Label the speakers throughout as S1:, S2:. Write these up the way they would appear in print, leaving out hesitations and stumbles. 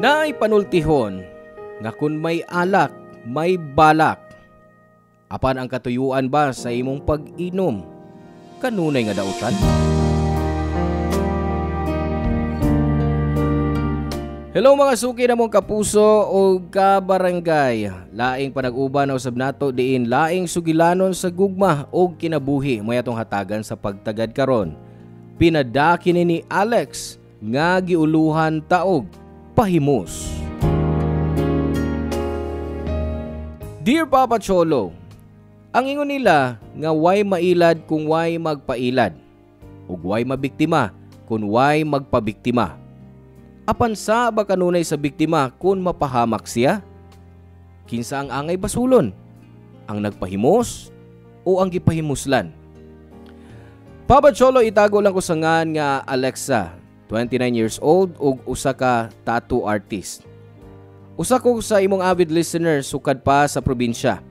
S1: Naay panultihon nga kun may alak, may balak. Apan ang katuyuan ba sa imong pag-inom? Kanunay nga dautan? Hello mga suki na mong kapuso o kabarangay. Laing panag-uban na usab nato diin laing sugilanon sa gugma o kinabuhi may atong hatagan sa pagtagad karon. Pinadaki ni Alex nga giuluhan taog pahimos. Dear Papa Cholo, ang ingon nila nga way mailad kung way magpailad ug way mabiktima kung way magpabiktima. Apan sa ba kanunay sa biktima kung mapahamak siya? Kinsa ang angay basulon? Ang nagpahimos o ang gipahimuslan? Papa Cholo, itago lang ko sa ngan nga Alexa, 29 years old ug usa ka tattoo artist. Usa ko sa imong avid listener sukad pa sa probinsya.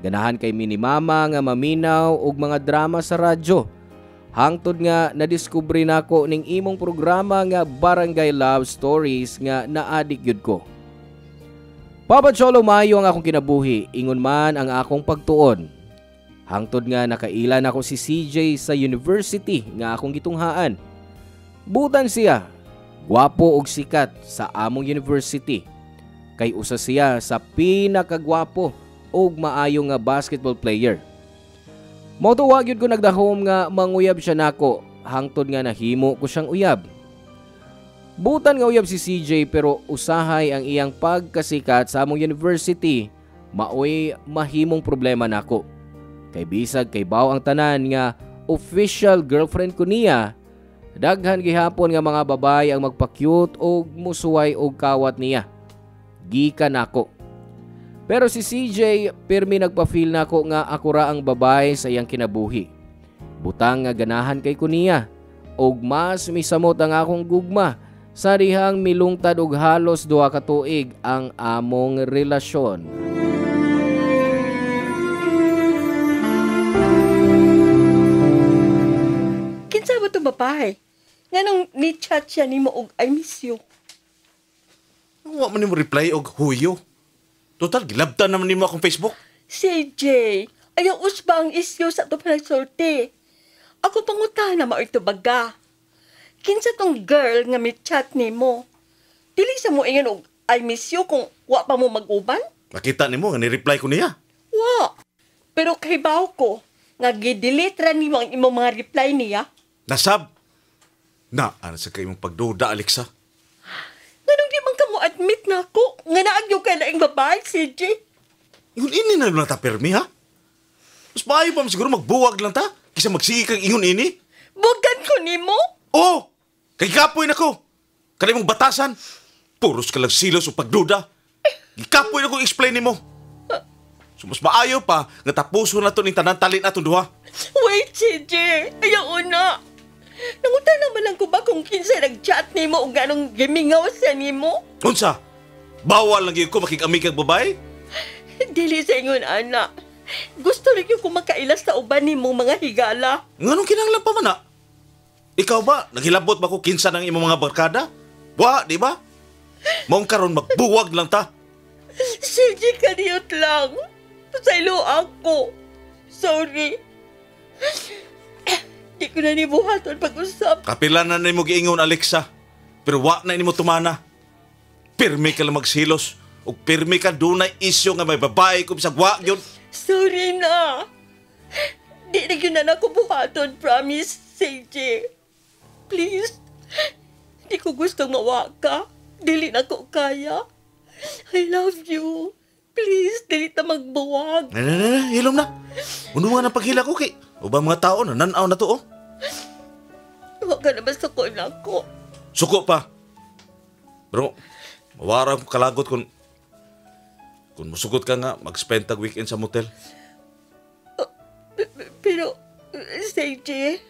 S1: Ganahan kay Mini Mama nga maminaw og mga drama sa radyo. Hangtod nga nadiskubre nako ning imong programa nga Barangay Love Stories nga naadik gyud ko. Papa Cholo, maayo ang akong kinabuhi, ingon man ang akong pagtuon. Hangtod nga nakailan ako si CJ sa university nga akong gitunghaan. Butan siya, gwapo og sikat sa among university. Kay usa siya sa pinakagwapo og maayo nga basketball player. Motuwa gyud ko nagdahom nga manguyab siya nako, hangtod nga nahimo ko siyang uyab. Butan nga uyab si CJ pero usahay ang iyang pagkasikat sa among university, maoy mahimong problema nako. Kay bisag kay baw ang tanan nga official girlfriend ko niya, daghan gihapon nga mga babae ang magpa-cute og musuway og kawat niya. Gikan nako. Pero si CJ, pirmi nagpa-feel na ako nga ako ra ang babae sa iyang kinabuhi. Butang nga ganahan kay kuniya. Og mas misamot ang akong gugma sa dihang milungtad og halos 2 ka tuig ang among relasyon.
S2: Kinsa ba ito babae? Nga nung ni-chat siya ni mo og I miss you.
S3: Wa man nimo reply og huyo. Total, gilabtan naman nimo akong Facebook.
S2: CJ, ayaw usba ang isyo sa ito panagsulti. Ako pangutana mo ito baga. Kinsa tong girl nga may chat ni mo? Dili sa mo ingon og I miss you kung wa pa mo mag-uban?
S3: Makita nimo nga ni-reply ko niya.
S2: Wa. Pero kahibaw ko, nga gidelete ra nimo ang imong mga reply niya.
S3: Nasab. Na, ano sa kayong pagduda, Alexa?
S2: Ganun di man ka mo admit na ako nga naagyo ka laing babae, CJ.
S3: Ingon ini na lang ta permi, ha? Mas maayo pa siguro magbuwag lang ta kaysa magsigi kang ingon ini.
S2: Bugan ko nimo?
S3: Oo! Kay kapoy na ko. Kanay mong batasan. Puros ka lang silos o pagduda. Gikapoy na ko explain nimo. So mas maayo pa nga tapuso na to ning tanan talin atong duha.
S2: Wait, CJ. Ayaw na. Nangutan naman lang ko ba kung kinsa nag-chat ni mo o ganong gimingaw sa ni mo?
S3: Unsa? Bawal lang yun ko makikami kang babae?
S2: Dili sa ingon, anak. Gusto rin yung kumakailas sa uban ni mong mga higala.
S3: Nganong kinahanglan pa man na? Ikaw ba? Naghilabot ba ko kinsa ng imong mga barkada? Wa, di ba? Maong karon magbuwag lang ta.
S2: CJ, kaniyot lang. Pasaylo ako. Sorry. Di ko na nibuhaton pag-usap.
S3: Kapila na nimo giingon, Alexa. Pero wa na nimo tumana. Pirmi ka lang magsilos. O pirmi ka dunay isyo nga may babae kung bisag wa yun.
S2: Sorry na. Di na yun na ako buhaton, promise, CJ. Please. Di ko gustong mawa ka. Dili na ko kaya. I love you. Please, dili ta magbuwag.
S3: Hilom na. Uno nga ng paghila ko kay ubang mga tao na nanaw na to, oh.
S2: Huwag ka naman suko na ako.
S3: Suko pa. Pero, mawarang ko kalagot kung masukot ka nga, mag-spend tag weekend sa motel.
S2: Pero, CJ,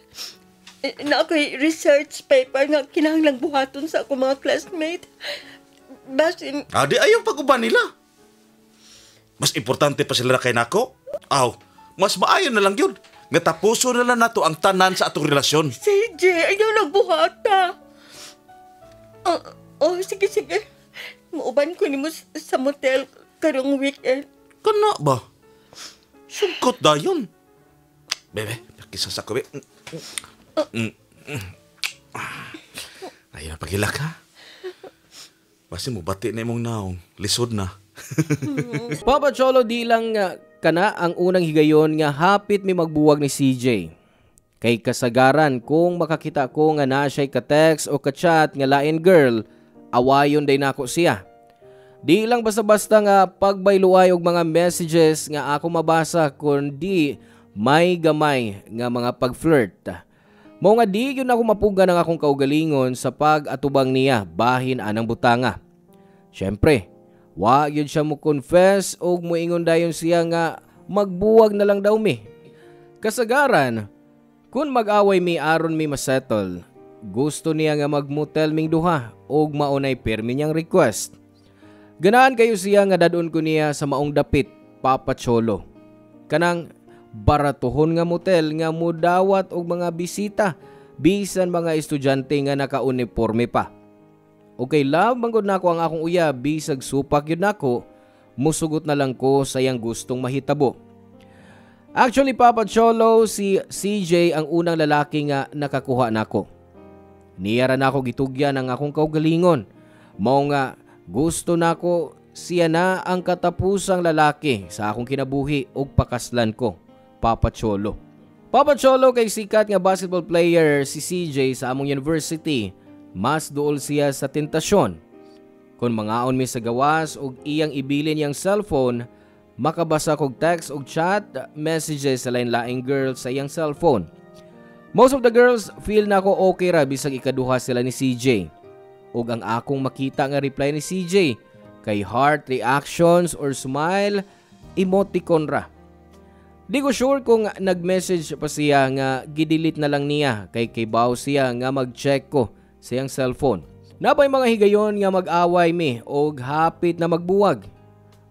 S2: na ako'y research paper nga kinahanglang buhaton sa ako mga classmate. Basin...
S3: Di ayaw pag-uban nila. Mas importante pa sila kay nako. Mas maayon na lang yun. Nga tapuso na lang nato ang tanan sa atong relasyon.
S2: CJ, ayaw nagbuhata. Sige. Muuban ko nimo sa motel karong weekend.
S3: Kana ba? Sugkot dayon. Bebe, pakisa sa ko, be. Ayaw na pagilak, ha? Basi mo bati na imong naong. Lisod na.
S1: Papa Cholo, di lang nga kana ang unang higayon nga hapit mi magbuwag ni CJ. Kay kasagaran kung makakita ko nga na siya'y ka-text o ka-chat nga lain girl, awayon day nako siya. Di lang basta-basta nga pagbayluay og mga messages nga ako mabasa kundi may gamay nga mga pag-flirt. Mao nga di yun ako mapuga ng akong kaugalingon sa pag-atubang niya bahin anang butanga. Syempre, wa yun siya mo confess o muingon dayon siya nga magbuwag na lang daw mi. Kasagaran, kung mag-away mi aron mi masettle, gusto niya nga magmutel ming duha og maunay permi niyang request. Ganaan kayo siya nga dadon ko niya sa maong dapit, Papa Cholo. Kanang baratuhon nga motel nga mudawat og mga bisita, bisan mga estudyante nga naka-uniforme pa. Okay, love manggod nako ang akong uya, bisag supak yun nako, musugot na lang ko sa yang gustong mahitabo. Actually, Papa Cholo, si CJ ang unang lalaki nga nakakuha nako. Niyara nako gitugyan ang akong kaugalingon. Mao nga gusto nako siya na ang katapusang lalaki sa akong kinabuhi ug pakaslan ko, Papa Cholo. Papa Cholo, kay sikat nga basketball player si CJ sa among university, mas duol siya sa tentasyon. Kung mangaon mi sa gawas ug iyang ibilin yang cellphone, makabasa kog text ug chat messages sa lain-laing girls sa iyang cellphone. Most of the girls feel na ako okay ra bisag ikaduha sila ni CJ. Ug ang akong makita nga reply ni CJ kay heart reactions or smile emoticon ra. Di ko sure kung nag-message pa siya nga gidelete na lang niya kay kibaw siya nga mag-check ko sa iyang cellphone. Nabay mga higayon nga mag-away mi og hapit na magbuwag.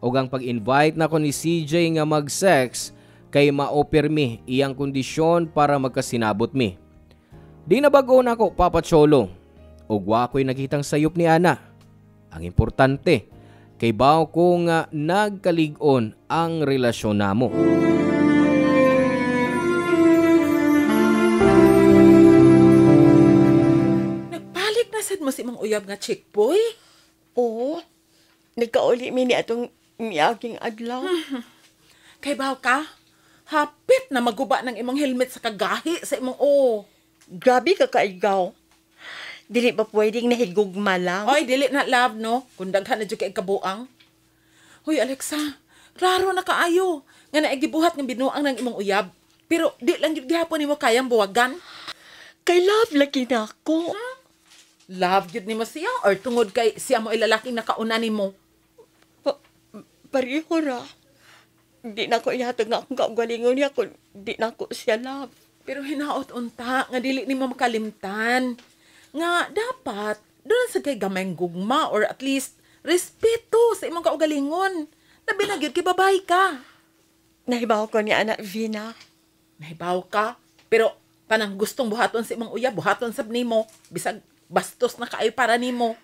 S1: Og ang pag-invite na ko ni CJ nga mag-sex kay ma-offer mi iyang kondisyon para magkasinabot mi. Di na bago na ko, Papa Cholo. Og wa ko'y nakitang sayop ni Ana. Ang importante, kay bao ko nga nagkalig-on ang relasyon namo.
S4: Nagpalit na sad mo si Mang Uyab nga chick boy?
S2: Oo, nagkauli mi ni atong miaging adlaw.
S4: Kay baw ka? Hapit na maguba ng imong helmet sa kagahi sa imong o.
S2: Grabe ka kaigaw. Dili ba pwedeng nahigugma lang?
S4: Oy, dili na love, no? Kung daghan na dyan kay kabuang. Hoy, Alexa, klaro na kaayo. Nga naigibuhat ng binuang ng imong uyab. Pero di lang yun gihapon nimo kayang buwagan.
S2: Kay love lagi na ako.
S4: Love yun nimo siya or tungod kay siya mo ilalaking nakauna nimo?
S2: Pareho ra. Di na ko ihatag nga akong kaugalingon niya kung di na ko siya love.
S4: Pero hinaot unta nga dili nimo makalimtan. Nga dapat doon sa kay gamayng gugma or at least respeto sa imong kaugalingon. Labi na gyud kay babae ka.
S2: Nahibaw ko ni Anak Vina.
S4: Nahibaw ka, pero kanang gustong buhaton sa imong uyab, buhaton sab nimo bisag bastos na kaayo para nimo.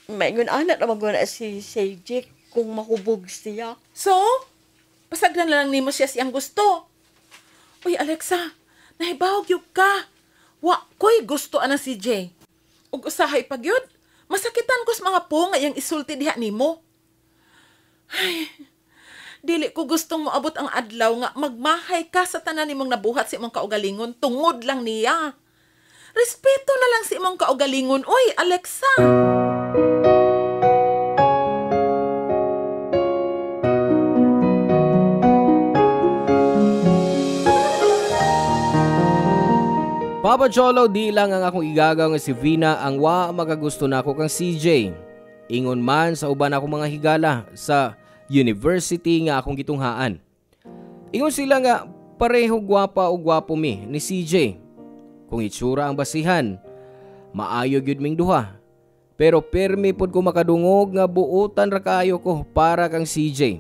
S2: Maingon anak na maguna si Sejik kung mahubog siya.
S4: So, pasagdan na lang nimo siya siyang gusto. Uy, Alexa, nahibaw gyud ka. Wa ko'y gusto ana si Jay. Ug usahay pag yun, masakitan ko sa mga po nga iyang isulti diha nimo. Ay, dili ko gustong moabot ang adlaw nga magmahay ka sa tanan nimong nabuhat sa imong kaugalingon tungod lang niya. Respeto na lang sa imong kaugalingon, oy, Alexa.
S1: Papa Cholo, di lang ang akong igagaw nga si Vina ang wa magagusto na ako kang CJ. Ingon man sa uban akong mga higala sa university nga akong gitunghaan. Ingon sila nga pareho gwapa o gwapo mi ni CJ. Kung itsura ang basihan, maayo gyud ming duha. Pero permi pod ko makadungog nga buutan ra kaayo ko para kang CJ.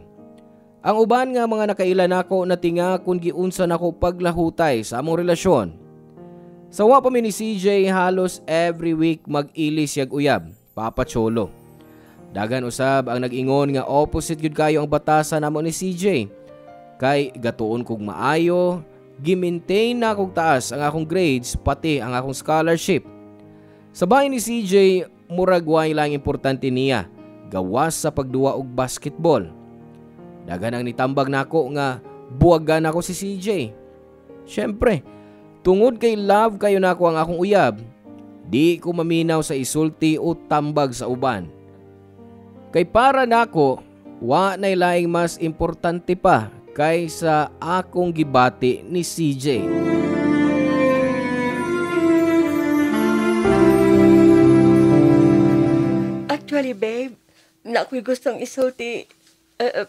S1: Ang uban nga mga nakailan ako natinga kung giunsa nako paglahutay sa among relasyon. Sawa pa mi ni CJ halos every week mag-ilis yag uyab, Papa Cholo. Dagan usab ang nag-ingon nga opposite gyud kayo ang batasan namo ni CJ. Kay gatuon kog maayo, gi-maintain na kog taas ang akong grades pati ang akong scholarship. Sa bahay ni CJ, murag way lang importante niya, gawas sa pagduwa og basketball. Dagan ang nitambag nako nga buwagan ako si CJ. Syempre, tungod kay love kayo nako ang akong uyab, di ko maminaw sa isulti o tambag sa uban. Kay para nako, wa nay laing mas importante pa kaysa akong gibati ni CJ.
S2: Actually, babe, na ako'y gustong isulti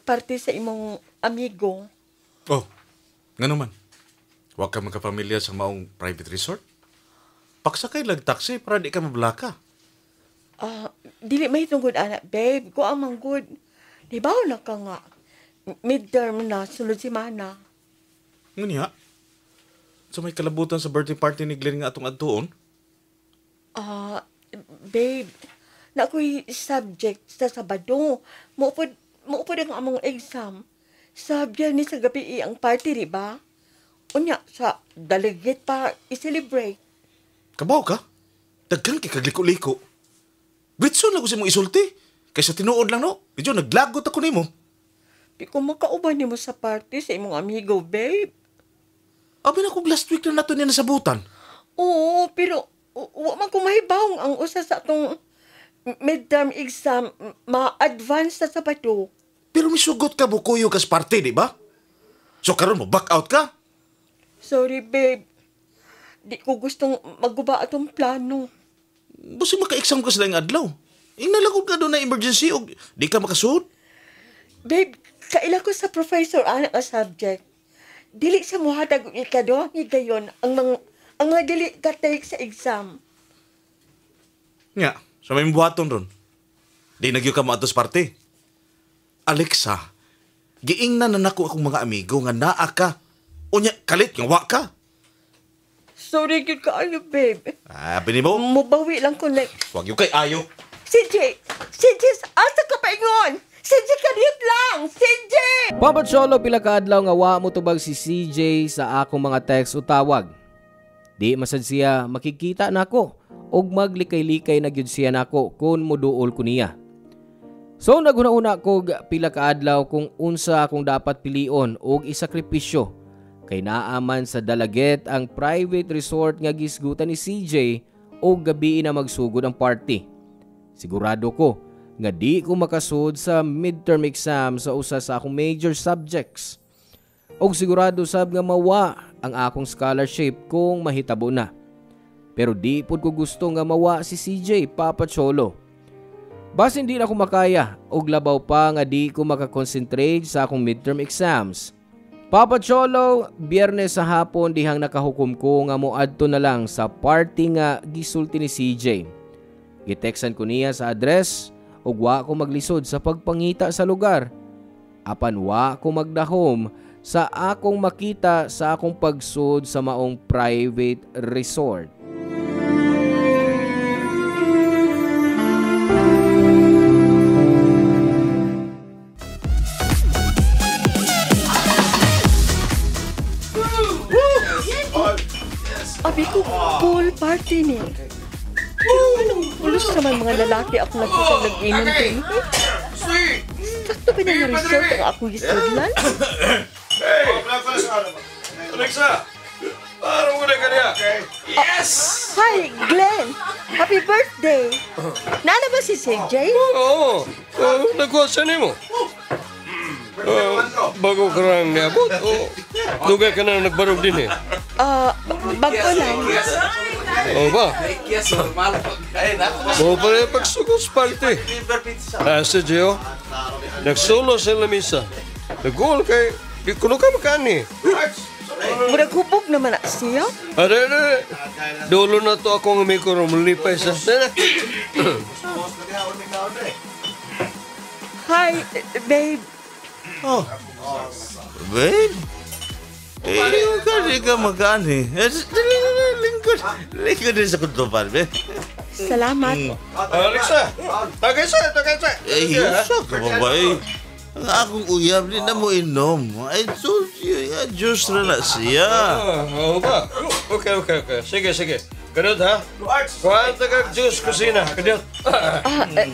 S2: parte sa imong amigo.
S3: Oh, nga naman. Huwag ka magkapamilya sa maong private resort. Paksakay lang taxi para di ka mablaka.
S2: Dili may tungkod, anak, babe. Ko amang good. Di ba na ka nga? Midterm na, sunod si Mana.
S3: Nga sa may kalabutan sa birthday party ni Glenn nga atong adtuon?
S2: Babe, na ako'y subject sa Sabado. Maupod ang among exam. Sabihan ni sa gabi ang party, di ba? Unya, sa delegate pa i-celebrate.
S3: Kabaw ka? Daghan kay kagliko-liko. Bitson lang ko sa mong isulti. Kaysa tinuod lang, no? Medyo naglagot ako nimo.
S2: Di ko makauban ni mo sa party sa imong amigo, babe.
S3: Abi na kong last week na nato niya nasabutan.
S2: Oo, pero wa man ko mahibawong ang usa sa atong midterm exam ma-advance sa Sabado.
S3: Pero misugot ka bukuyo kas party, di ba? So karon mo back out ka?
S2: Sorry, babe. Di ko gustong magguba atong plano.
S3: Basta maka-exam ka sa daing adlaw. Inalagod ka doon na emergency o di ka makasuot.
S2: Babe, kaila ko sa professor anak nga subject. Dili sa muhatag og ikaduhang higayon ang mga dili ka take sa exam.
S3: Nga, sa may buhaton ron. Di nagyo ka maatos party. Alexa, giingnan na nako akong mga amigo nga naa ka. Unya, kalit nga wa ka.
S2: Sorry, good kaayo, babe.
S3: Bini mo?
S2: Mubawi lang ko next.
S3: Huwag yung kay ayo.
S2: CJ, asa ka paingon? CJ, kaniyot lang! CJ!
S1: Papa Cholo, pila ka adlaw nga wa mo tubag si CJ sa akong mga text o tawag. Di masad siya makikita nako og maglikay-likay na gyud siya nako kun moduol ko niya. So naguna-una ko pila ka adlaw kung unsa akong dapat pilion og isakripisyo. Kay naaman sa Dalaget ang private resort nga gisgutan ni CJ o gabi na magsugod ang party. Sigurado ko nga di ko makasud sa midterm exam sa usa sa akong major subjects. Og sigurado sab nga mawa ang akong scholarship kung mahitabo na. Pero di pud ko gusto nga mawa si CJ, Papa Cholo. Basin di na ako makaya og labaw pa nga di ko makakonsentrate sa akong midterm exams. Papa Cholo, Biyernes sa hapon dihang nakahukom ko nga moadto na lang sa party nga gisulti ni CJ. Gitextan ko niya sa address ug wa ko maglisod sa pagpangita sa lugar. Apan wa ko magdahom sa akong makita sa akong pagsud sa maong private resort.
S2: Abi ko, pool party ni. Anong ulos naman mga lalaki ako nagkakalaginan din? Sakto ba na resort ang akong gisudlan?
S5: Hey! Alexa! Parang ko na ka niya. Yes!
S2: Hi, Glenn! Happy birthday! Nana ba si CJ?
S5: Oo. Nagkuha siya ni mo. Bago ka lang niabot. Dugay ka na nagbarog din eh.
S2: Bago lang.
S5: Oo ba? Oo pa rin pagsugos party. Si Gio, nagsolo sa lamisa. Nag-goal kay, di ko ka makani.
S2: Murag hubog naman na siya.
S5: Are. Dolo na to akong umiko rumulipay sa...
S2: Hi, babe.
S3: Oh. Babe? Di ka magani. Lingkod din sa kutupan, babe.
S2: Salamat.
S5: Alexa! Tagay sa!
S3: Yusa ka ba ba Ang akong uyab din na mo inom. I told you, juice na siya.
S5: Oo ba? Okay. Sige. Ganun ha? Kuhaan tagag juice, kusina. Ganun.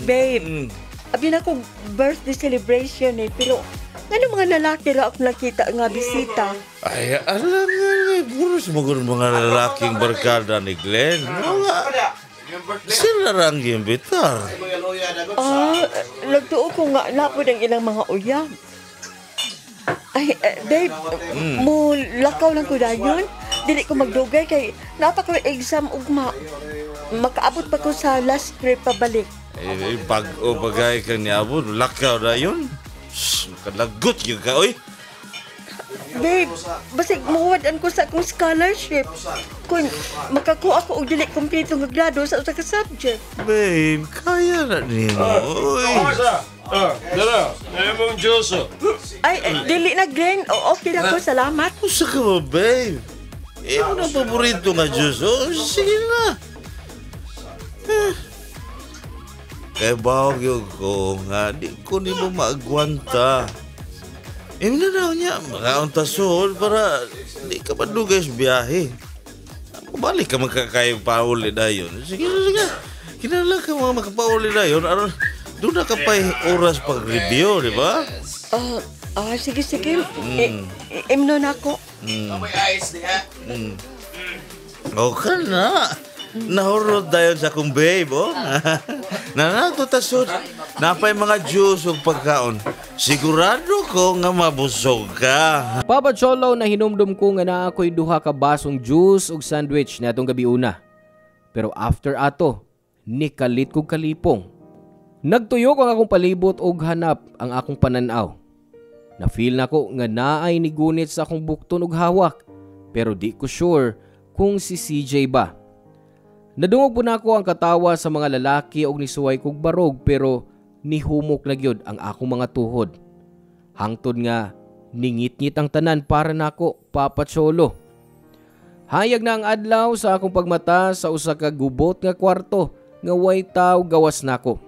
S2: Babe, abin ako birthday celebration pero ano mga lalaki ra ako nakita nga bisita?
S3: Ay, alam nga, puro sumagot mga lalaking barkada ni Glenn. Sila rang gimbitar.
S2: Nagtuo ko nga napod ang ilang mga uyab. Ay, babe, mo lakaw lang ko dayon. Dili ko magdugay kay napa ko exam ugma. Makaabot pa ko sa last trip pabalik.
S3: Pag-o bagay kang niabot, lakaw na yun. Kalagot yun ka, oy.
S2: Babe, basig mawadan ko sa akong scholarship. Kung makakuha ko og dili kompleto nga grado sa usa ka subject.
S3: Babe, kaya na nimo, oy.
S5: Dala, mong juice.
S2: Ay, dili na Glenn. Okay na ko, salamat.
S3: Usa ka ba, babe? Mo na paborito nga juice, oh. Sige na. Kaya bawag yung ko nga, di ko ni mo maagwanta. Na daw niya, makauntasol para di ka madugay sa biyahe. Balik ka magkakayang pauli na yun. Sige. Kinala ka mga makapauli na yun. Doon na ka pa oras pag-review, di ba?
S2: Sige. Imno na ako.
S3: Okay na. Nahurot dayon sa akong babe, oh. Nanatutasod. Napay mga juice o pagkaon. Sigurado ko nga mabusog ka.
S1: Papa Cholo, na hinumdum ko nga na ako'y duha ka basong juice ug sandwich na atong gabi una. Pero after ato, nikalit kong kalipong. Nagtuyok ang akong palibot ug hanap ang akong pananaw. Na-feel na ko nga naay ni gunit sa akong bukton ug hawak. Pero di ko sure kung si CJ ba. Nadungog po na ako ang katawa sa mga lalaki og nisuway kog barog pero nihumok na gyud ang akong mga tuhod. Hangtod nga ningit-ngit ang tanan para nako, Papa Cholo. Hayag na ang adlaw sa akong pagmata sa usa ka gubot nga kwarto nga way taw gawas nako.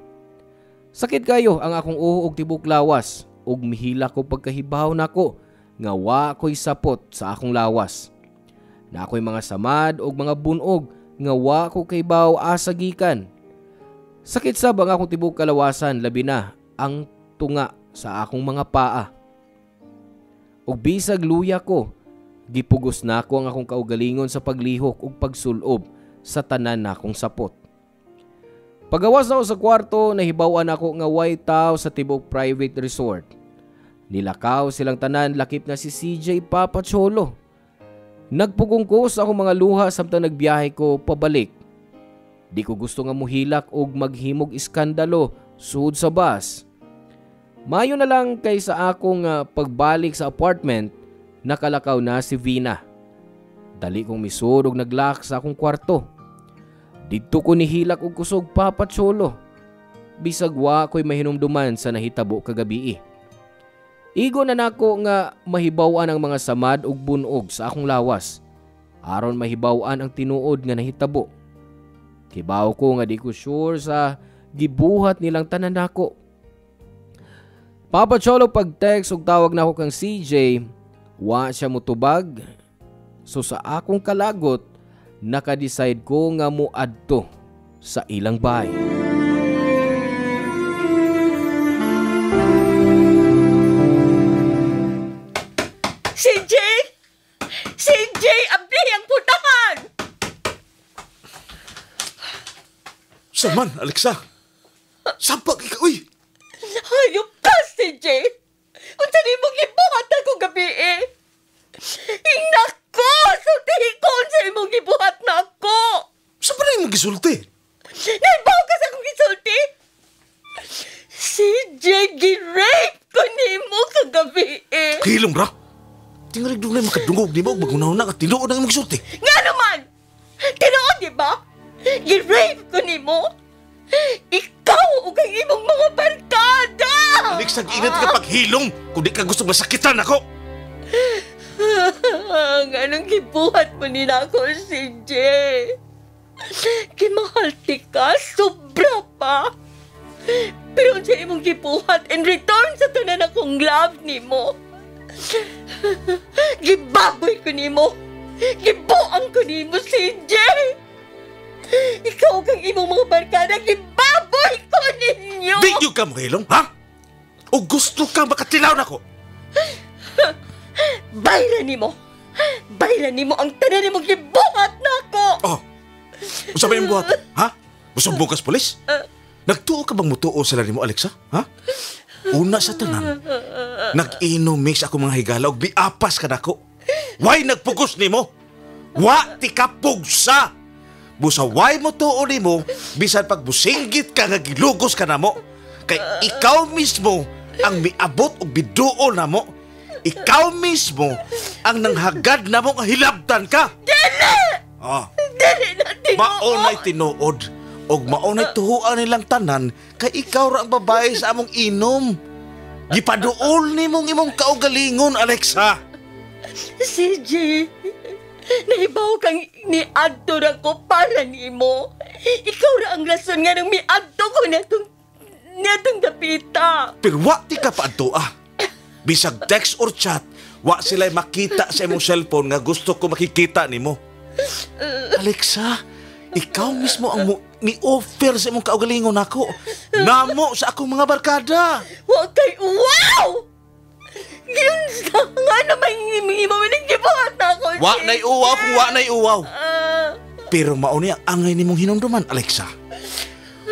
S1: Sakit kayo ang akong uho og tibok lawas ug mihila ko pagkahibaw nako nga wa ko'y sapot sa akong lawas. Na ako'y mga samad og mga bunog nga wa ko kay baw asagikan. Sakit sab ang akong tibok kalawasan, labi na ang tunga sa akong mga paa. Ug bisag luya ko, gipugos na ako ang akong kaugalingon sa paglihok ug pagsulob sa tanan nakong sapot. Pagawas na ako sa kwarto, nahibawan ako nga way tao sa tibok private resort. Nilakaw silang tanan, lakip na si CJ, Papa Cholo. Nagpugong ko sa akong mga luha samtang nagbiyahe ko pabalik. Di ko gusto nga muhilak og maghimog iskandalo sud sa bus. Mayo na lang kay sa akong pagbalik sa apartment, nakalakaw na si Vina. Dali kong misud og naglock sa akong kwarto. Didto ko nihilak og kusog, Papa Cholo. Bisag wa ko'y mahinumduman sa nahitabo kagabi. Igo na nako nga mahibaw-an ang mga samad ug bunog sa akong lawas. Aron mahibaw-an ang tinuod nga nahitabo. Kibaw ko nga di ko sure sa gibuhat nilang tanan nako. Papa Cholo, pag-text ug tawag na ako kang CJ, wa siya mutubag. So sa akong kalagot, naka-decide ko nga muadto sa ilang bahay.
S2: CJ, abli ang putahan!
S3: Saman, Alexa. Sampag ikaw, uy.
S2: Hayop ka, CJ! Kung saan mong gibuhat ako gabi Nako! Sultihin ko kung saan mong gibuhat na ako!
S3: Saan ba na yung gisulti?
S2: Naibaw ka sa akong gisulti? CJ, gi-rape ko ni mo kagabi
S3: Hilom ra. Tingalig doon na makadungog di ba? Magunaw na ka tinuod ang magsulti.
S2: Nga naman! Tinuod, di ba? Gi-rape ko ni mo? Ikaw o kang imong mga barkada!
S3: Alexa, ingat ka paghilom kung di ka gusto masakitan ako.
S2: Anong gibuhat mo nila ako, CJ? Kimahalti ka, sobra pa. Pero sa imong gibuhat in return sa tanan akong love nimo. Gibaboy ko nimo. Gibuang ko nimo, CJ. Ikaw kang imong mga barkada, gibaboy ko ninyo.
S3: Di yung ka mahilong, ha? O gusto kang makatilaw na ko?
S2: Bayran nimo. Bayran nimo ang tanan nimo gibuhat nako.
S3: Oh, usap yung buhat, ha? Musumbong ka sa polis? Nagtuo ka bang mutuo sila ni mo, Alexa? Ha? Una sa tanan, nag-inom mix ako mga higala o biapas ka nako. Why nagpugos ni mo? Wa ti ka pugsa! Busa why mo tuo ni mo, bisan pag businggit ka nga gilugos ka na mo. Kay ikaw mismo ang miabot o biduo na mo. Ikaw mismo ang nanghagad na mo nga hilabtan ka.
S2: Dili!
S3: Ah.
S2: Dili na tinuod.
S3: Maunay tinuod og maunay tuhuan nilang tanan kay ikaw ra ang babae sa among inom. Gipaduol nimong imong kaugalingon, Alexa.
S2: CJ, nahibaw kang niadto ra ko para nimo. Ikaw ra ang rason nga nang miadto ko natong dapita.
S3: Pero wa ti ka paadto ah. Bisag text or chat, wa sila'y makita sa imong cellphone nga gusto ko makikita nimo. Alexa, ikaw mismo ang ni-offer sa imong kaugalingon nako. Namo sa akong mga barkada.
S2: Wa kay wow! Giyon sa nga naman himo ning gibuhat nako.
S3: Wa nay uwaw kung wa nay uwaw. Pero mao ni ang angay nimong hinumduman, Alexa.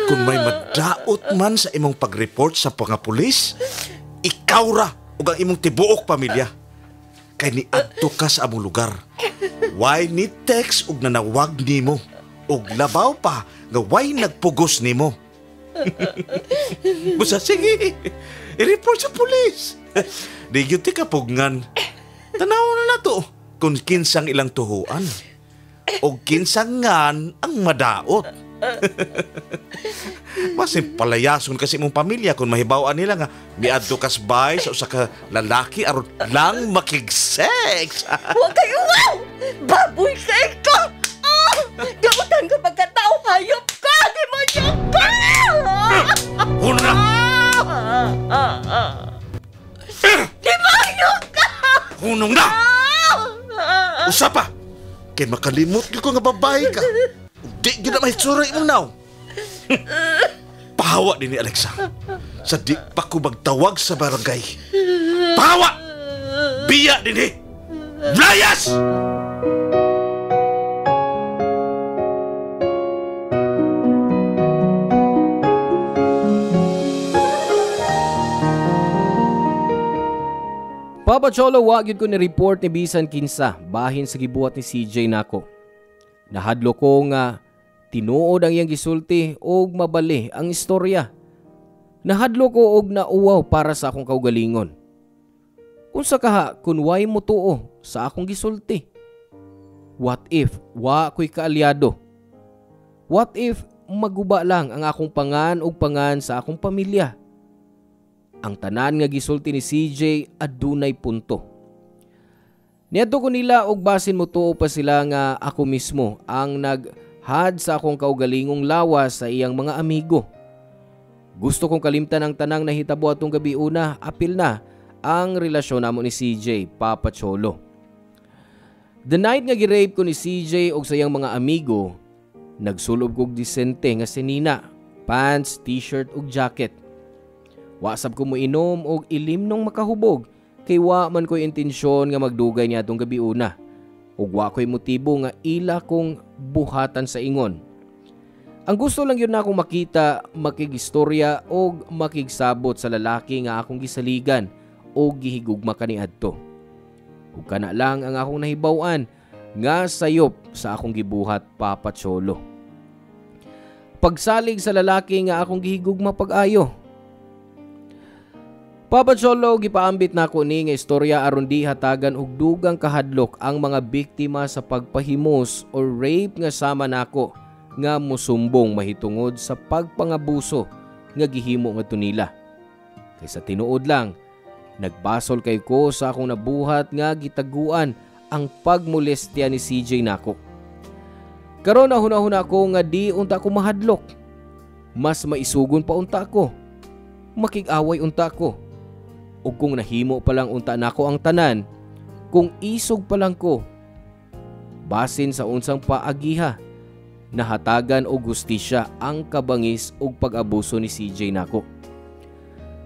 S3: Kung may madaot man sa imong pag-report sa mga pulis, ikaw ra ug ang imong tibuok pamilya. Kay niadto ka sa among lugar. Why ni text ug nanawag nimo? Ug labaw pa nga why nagpugos nimo? Busa, sige. I-report sa pulis. Di yun ti kapugngan. Tanaw na to kung kinsang ilang tuhuan. O kinsang ngan ang madaot. Masin palayason kasi mong pamilya kung mahibawaan nila nga miadto kas bay sa usa ka lalaki aron lang makig-sex.
S2: Wa kay wow! Baboy sa ikaw! Gamutan ka pagkatao, hayop ka! Demonyo ka!
S3: Una!
S2: Demonyo ka!
S3: Hunong na! Usa pa! Kay makalimot ko nga babae ka. Di yun na mahitsura imong now. Pahawa din ni Alexa. Sa di pa ko magtawag sa barangay. Pahawa! Biya din eh! Layas!
S1: Papa Cholo, wag yun ko ni-report ni bisan kinsa bahin sa gibuhat ni CJ nako. Nahadlo ko nga tinuod ang iyang gisulti og mabali ang istorya. Nahadlo ko og nauwaw para sa akong kaugalingon. Unsa kaha kun way mo tuo sa akong gisulti? What if wa ko'y kaalyado? What if maguba lang ang akong pangan ug pangan sa akong pamilya? Ang tanan nga gisulti ni CJ adunay punto. Niadto ko nila og basin mo tuo pa sila nga ako mismo ang naghad sa akong kaugalingong lawas sa iyang mga amigo. Gusto kong kalimtan ang tanang nahitabo atong gabi una, apil na ang relasyon namo ni CJ, Papa Cholo. The night nga girape ko ni CJ og sa iyang mga amigo, nagsulob kog disente nga sinina, pants, t-shirt ug jacket. Wasab ko mo inom og ilim nung makahubog kay wa man ko'y intensyon nga magdugay niya atong gabi una. Ug wa ko'y motibo nga ila kong buhatan sa ingon. Ang gusto lang yun na akong makita, makigistorya o makigsabot sa lalaki nga akong gisaligan o gihigugma kaniadto. Ug kana lang ang akong nahibaw-an nga sayop sa akong gibuhat, Papa Cholo. Pagsalig sa lalaki nga akong gihigugma pag-ayo. Papa Cholo, gipaambit na ako ni nga istorya aron di hatagan og dugang kahadlok ang mga biktima sa pagpahimos or rape nga sama nako nga musumbong mahitungod sa pagpangabuso nga gihimo ngadto nila. Kaysa tinuod lang, nagbasol kay ko sa akong nabuhat nga gitaguan ang pagmolestya ni CJ nako. Karon nahuna-huna ko nga di unta ko mahadlok. Mas maisugon pa unta ko. Makig-away unta ko. Ug kung nahimo pa lang unta nako ang tanan, kung isog pa lang ko, basin sa unsang paagiha, nahatagan og gustisya ang kabangis ug pag-abuso ni CJ nako.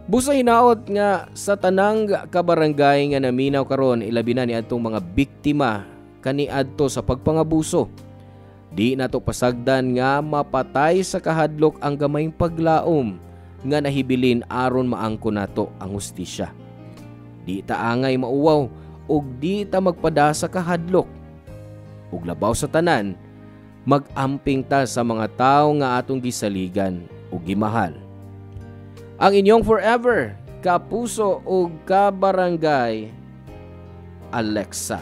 S1: Busa hinaot nga sa tanang kabarangay nga naminaw karon, ilabi na ni adtong mga biktima kaniadto sa pagpangabuso. Di nato pasagdan nga mapatay sa kahadlok ang gamayng paglaom nga nahibilin aron maangko nato ang hustisya. Di ta angay mauwaw ug di ta magpada sa kahadlok. Ug labaw sa tanan, mag-amping ta sa mga tawo nga atong gisaligan ug gimahal. Ang inyong forever kapuso ug kabarangay, Alexa.